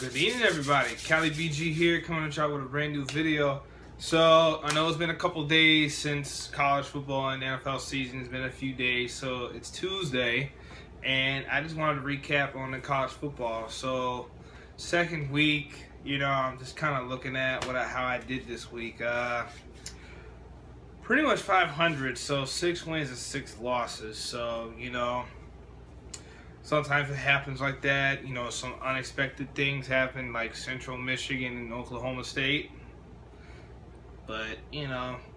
Good evening, everybody. Cali BG here, coming at y'all with a brand new video. So, I know it's been a couple days since college football and NFL season. It's been a few days, so it's Tuesday, and I just wanted to recap on the college football. So, second week, I'm just kind of looking at how I did this week. Pretty much 500, so 6 wins and 6 losses. So, sometimes it happens like that. Some unexpected things happen, like Central Michigan and Oklahoma State. But,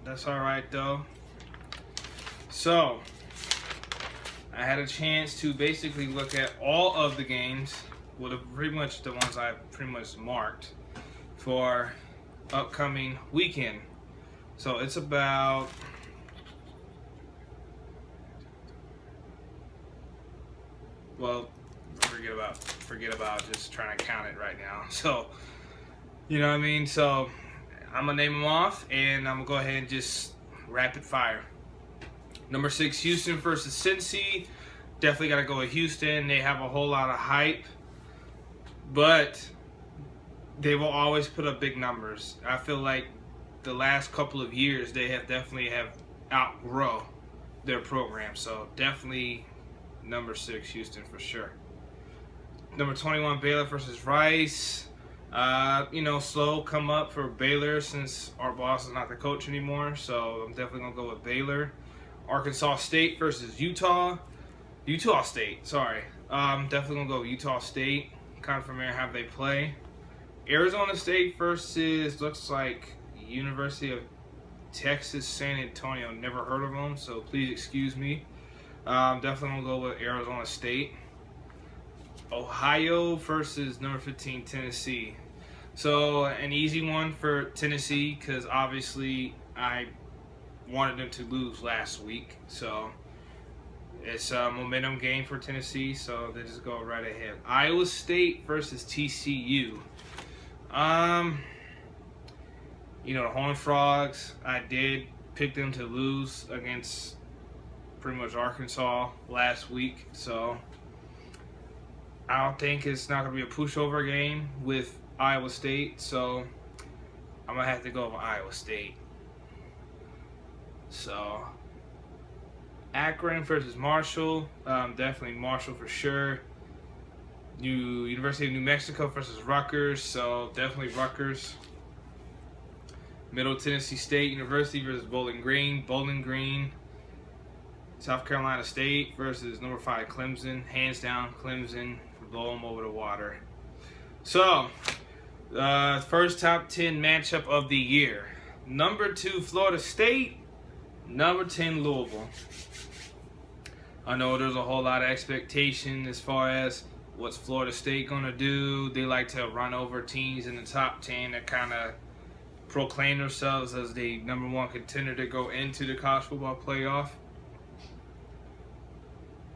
that's all right, though. So, I had a chance to basically look at all of the games, pretty much the ones I pretty much marked for upcoming weekend. So, it's about... Well, forget about just trying to count it right now. So, you know what I mean? So, I'm going to name them off, and I'm going to go ahead and just rapid fire. Number 6, Houston versus Cincy. Definitely got to go with Houston. They have a whole lot of hype, but they will always put up big numbers. I feel like the last couple of years, they have definitely outgrown their program. So, definitely... Number 6, Houston for sure. Number 21, Baylor versus Rice. Slow come up for Baylor since our boss is not the coach anymore. So I'm definitely going to go with Baylor. Arkansas State versus Utah. Utah State, sorry. Definitely going to go with Utah State. Kind of familiar how they play. Arizona State versus, looks like, University of Texas San Antonio. Never heard of them, so please excuse me. Definitely going to go with Arizona State. Ohio versus number 15, Tennessee. So, an easy one for Tennessee because obviously I wanted them to lose last week. So, it's a momentum game for Tennessee, so they just go right ahead. Iowa State versus TCU. The Horned Frogs, I did pick them to lose against pretty much Arkansas last week, so I don't think it's not going to be a pushover game with Iowa State, so I'm going to have to go with Iowa State. So, Akron versus Marshall, definitely Marshall for sure. University of New Mexico versus Rutgers, so definitely Rutgers. Middle Tennessee State University versus Bowling Green. South Carolina State versus number 5 Clemson. Hands down, Clemson. Blow them over the water. So, first top 10 matchup of the year. Number 2, Florida State. Number 10, Louisville. I know there's a whole lot of expectation as far as what's Florida State going to do. They like to run over teams in the top 10 that kind of proclaim themselves as the number 1 contender to go into the college football playoff.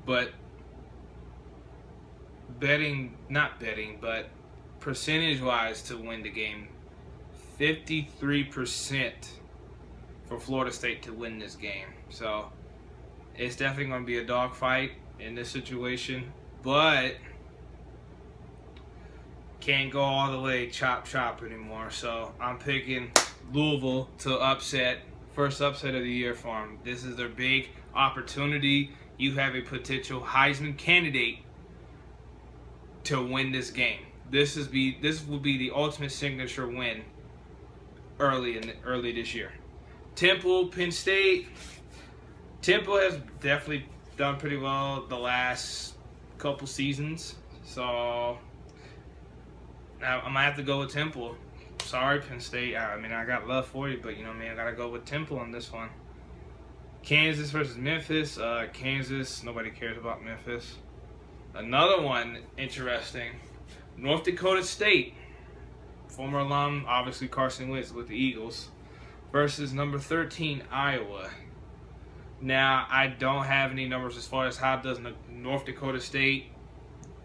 But percentage-wise to win the game, 53% for Florida State to win this game. So it's definitely going to be a dogfight in this situation, but can't go all the way chop anymore. So I'm picking Louisville to first upset of the year for them. This is their big opportunity. You have a potential Heisman candidate to win this game. This will be the ultimate signature win early this year. Temple, Penn State. Temple has definitely done pretty well the last couple seasons, so I'm gonna have to go with Temple. Sorry, Penn State. I got love for you, but I gotta go with Temple on this one. Kansas versus Memphis. Kansas, nobody cares about Memphis. Another one interesting. North Dakota State. Former alum, obviously Carson Wentz with the Eagles. Versus number 13, Iowa. Now, I don't have any numbers as far as how does North Dakota State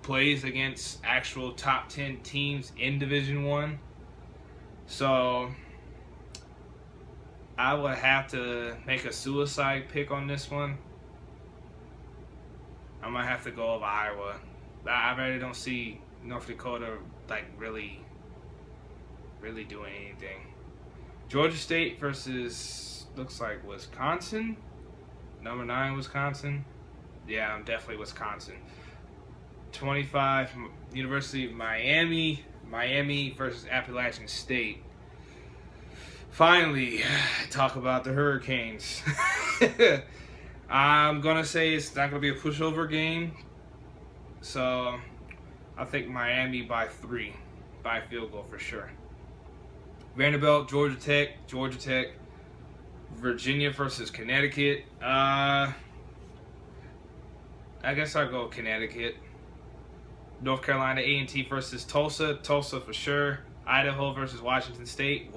plays against actual top 10 teams in Division 1. So I would have to make a suicide pick on this one. I'm going to have to go with Iowa. I really don't see North Dakota like really doing anything. Georgia State versus looks like Wisconsin. Number 9 Wisconsin. Yeah, I'm definitely Wisconsin. 25 University of Miami. Miami versus Appalachian State. Finally, talk about the Hurricanes. I'm gonna say it's not gonna be a pushover game. So I think Miami by 3, by field goal for sure. Vanderbilt, Georgia Tech. Virginia versus Connecticut. I guess I'll go Connecticut. North Carolina A&T versus Tulsa for sure. Idaho versus Washington State.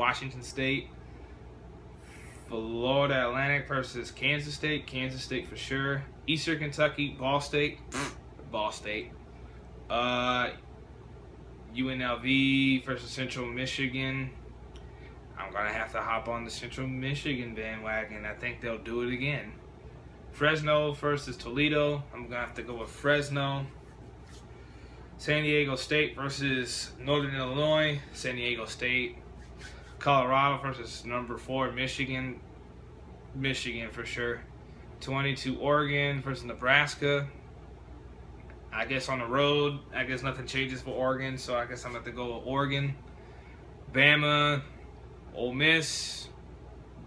Florida Atlantic versus Kansas State for sure. Eastern Kentucky, Ball State. UNLV versus Central Michigan. I'm going to have to hop on the Central Michigan bandwagon. I think they'll do it again. Fresno versus Toledo. I'm going to have to go with Fresno. San Diego State versus Northern Illinois. San Diego State. Colorado versus number 4 Michigan. Michigan for sure. 22 Oregon versus Nebraska. I guess on the road, I guess nothing changes for Oregon, so I guess I'm going to have to go with Oregon. Bama, Ole Miss,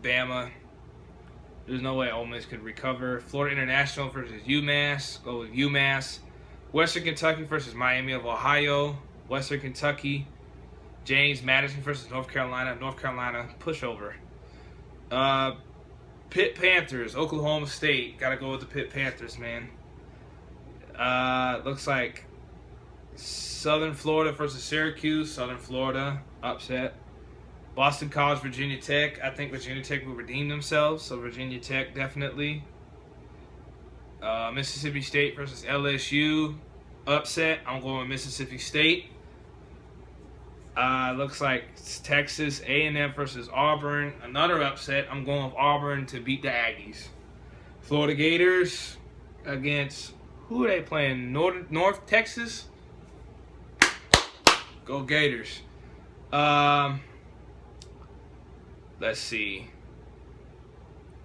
Bama. There's no way Ole Miss could recover. Florida International versus UMass. Go with UMass. Western Kentucky versus Miami of Ohio. Western Kentucky. James Madison versus North Carolina. North Carolina pushover. Pitt Panthers, Oklahoma State. Gotta go with the Pitt Panthers, man. Looks like Southern Florida versus Syracuse. Southern Florida, upset. Boston College, Virginia Tech. I think Virginia Tech will redeem themselves, so Virginia Tech definitely. Mississippi State versus LSU, upset. I'm going with Mississippi State. Looks like Texas A&M versus Auburn, another upset. I'm going with Auburn to beat the Aggies. Florida Gators against, who are they playing? North Texas? Go Gators. Let's see.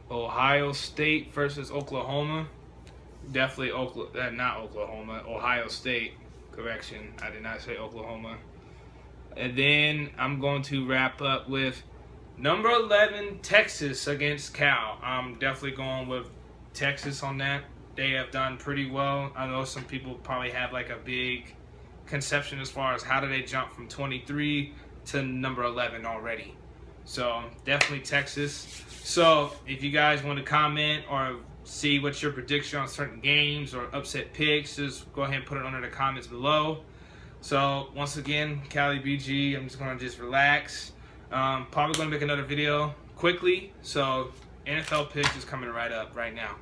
Ohio State versus Oklahoma. Definitely not Oklahoma. Ohio State. Correction. I did not say Oklahoma. And then I'm going to wrap up with number 11 Texas against Cal. I'm definitely going with Texas on that. They have done pretty well. I know some people probably have like a big conception as far as how do they jump from 23 to number 11 already. So definitely Texas. So if you guys want to comment or see what's your prediction on certain games or upset picks, just go ahead and put it under the comments below. So once again, Cali BG, I'm just going to just relax. Probably going to make another video quickly. So NFL picks is coming right up right now.